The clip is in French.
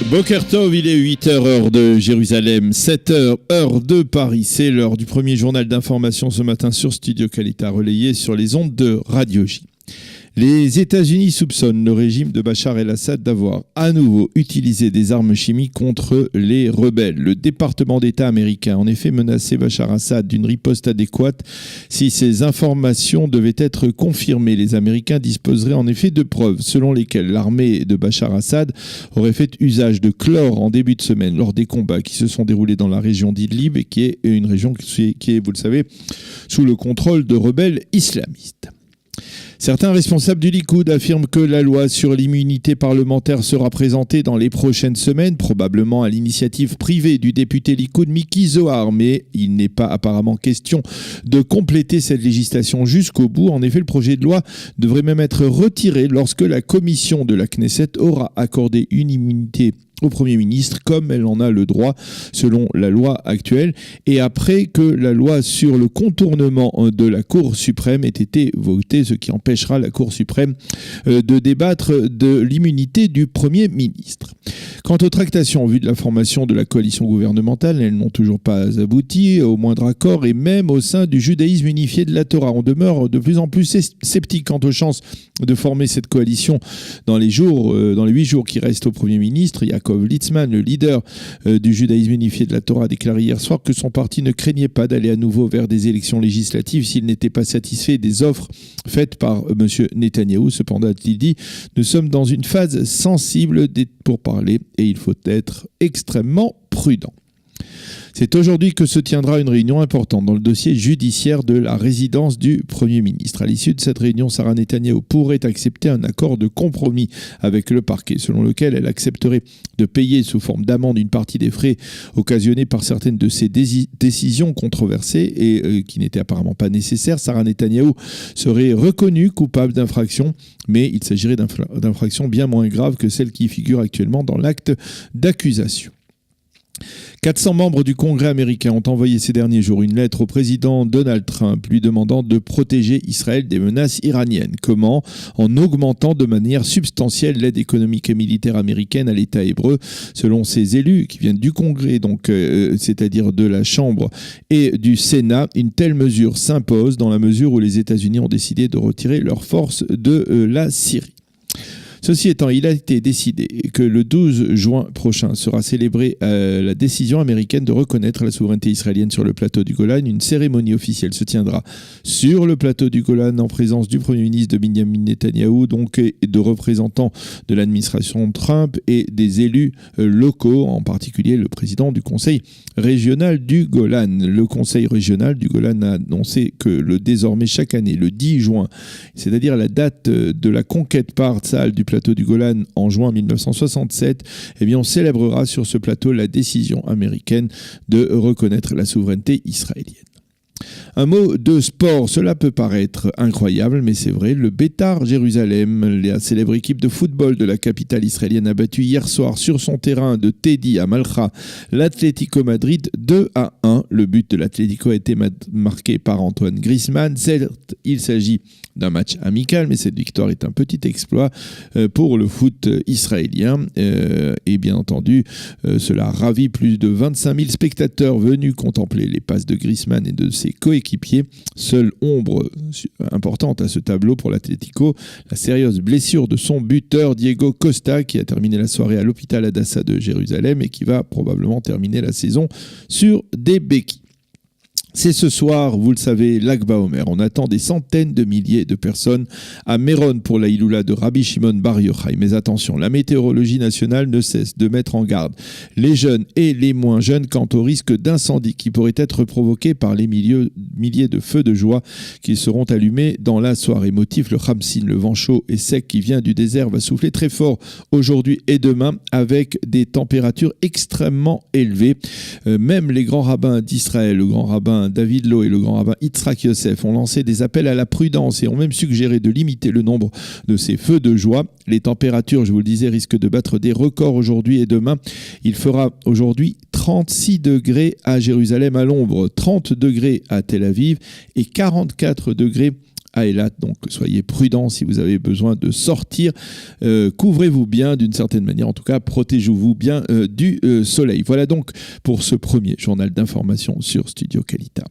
Boker Tov, il est 8h heure de Jérusalem, 7h heure de Paris. C'est l'heure du premier journal d'information ce matin sur Studio Kalita, relayé sur les ondes de Radio J. Les États-Unis soupçonnent le régime de Bachar el-Assad d'avoir à nouveau utilisé des armes chimiques contre les rebelles. Le département d'État américain a en effet menacé Bachar Assad d'une riposte adéquate si ces informations devaient être confirmées. Les Américains disposeraient en effet de preuves selon lesquelles l'armée de Bachar Assad aurait fait usage de chlore en début de semaine lors des combats qui se sont déroulés dans la région d'Idlib et qui est une région qui est, vous le savez, sous le contrôle de rebelles islamistes. Certains responsables du Likoud affirment que la loi sur l'immunité parlementaire sera présentée dans les prochaines semaines, probablement à l'initiative privée du député Likoud Miki Zohar, mais il n'est pas apparemment question de compléter cette législation jusqu'au bout. En effet, le projet de loi devrait même être retiré lorsque la commission de la Knesset aura accordé une immunité au Premier ministre, comme elle en a le droit selon la loi actuelle, et après que la loi sur le contournement de la Cour suprême ait été votée, ce qui empêchera la Cour suprême de débattre de l'immunité du Premier ministre. Quant aux tractations en vue de la formation de la coalition gouvernementale, elles n'ont toujours pas abouti au moindre accord, et même au sein du judaïsme unifié de la Torah. On demeure de plus en plus sceptique quant aux chances de former cette coalition dans les 8 jours qui restent au Premier ministre. Yaakov Litzman, le leader du judaïsme unifié de la Torah, a déclaré hier soir que son parti ne craignait pas d'aller à nouveau vers des élections législatives s'il n'était pas satisfait des offres faites par M. Netanyahou. Cependant, a-t-il dit, nous sommes dans une phase sensible des pourparlers et il faut être extrêmement prudent. C'est aujourd'hui que se tiendra une réunion importante dans le dossier judiciaire de la résidence du Premier ministre. À l'issue de cette réunion, Sarah Netanyahou pourrait accepter un accord de compromis avec le parquet, selon lequel elle accepterait de payer sous forme d'amende une partie des frais occasionnés par certaines de ses décisions controversées et qui n'étaient apparemment pas nécessaires. Sarah Netanyahou serait reconnue coupable d'infraction, mais il s'agirait d'infractions bien moins graves que celles qui figurent actuellement dans l'acte d'accusation. 400 membres du Congrès américain ont envoyé ces derniers jours une lettre au président Donald Trump lui demandant de protéger Israël des menaces iraniennes. Comment ? En augmentant de manière substantielle l'aide économique et militaire américaine à l'État hébreu. Selon ces élus qui viennent du Congrès, c'est-à-dire de la Chambre et du Sénat, une telle mesure s'impose dans la mesure où les États-Unis ont décidé de retirer leurs forces de la Syrie. Ceci étant, il a été décidé que le 12 juin prochain sera célébrée la décision américaine de reconnaître la souveraineté israélienne sur le plateau du Golan. Une cérémonie officielle se tiendra sur le plateau du Golan en présence du Premier ministre de Benjamin Netanyahou, donc et de représentants de l'administration Trump et des élus locaux, en particulier le président du Conseil régional du Golan. Le Conseil régional du Golan a annoncé que désormais chaque année, le 10 juin, c'est-à-dire la date de la conquête par Tzahal du plateau du Golan en juin 1967, on célébrera sur ce plateau la décision américaine de reconnaître la souveraineté israélienne. Un mot de sport, cela peut paraître incroyable, mais c'est vrai, le Beitar Jérusalem, la célèbre équipe de football de la capitale israélienne, a battu hier soir sur son terrain de Teddy à Malcha l'Atlético Madrid 2-1. Le but de l'Atlético a été marqué par Antoine Griezmann. Certes, il s'agit d'un match amical, mais cette victoire est un petit exploit pour le foot israélien. Et bien entendu, cela ravit plus de 25 000 spectateurs venus contempler les passes de Griezmann et de ses coéquipiers. Seule ombre importante à ce tableau pour l'Atlético, la sérieuse blessure de son buteur Diego Costa, qui a terminé la soirée à l'hôpital Hadassah de Jérusalem et qui va probablement terminer la saison sur des béquilles. C'est ce soir, vous le savez, Lag BaOmer. On attend des centaines de milliers de personnes à Méron pour la Hiloula de Rabbi Shimon Bar Yochai. Mais attention, la météorologie nationale ne cesse de mettre en garde les jeunes et les moins jeunes quant au risque d'incendie qui pourrait être provoqué par les milliers de feux de joie qui seront allumés dans la soirée. Motif, le Khamsin, le vent chaud et sec qui vient du désert, va souffler très fort aujourd'hui et demain avec des températures extrêmement élevées. Même les grands rabbins d'Israël, le grand rabbin David Lowe et le grand rabbin Yitzhak Yosef ont lancé des appels à la prudence et ont même suggéré de limiter le nombre de ces feux de joie. Les températures, je vous le disais, risquent de battre des records aujourd'hui et demain. Il fera aujourd'hui 36 degrés à Jérusalem à l'ombre, 30 degrés à Tel Aviv et 44 degrés à Eilat. Donc soyez prudents si vous avez besoin de sortir. Couvrez-vous bien d'une certaine manière. En tout cas, protégez-vous bien du soleil. Voilà donc pour ce premier journal d'information sur Studio Kalita.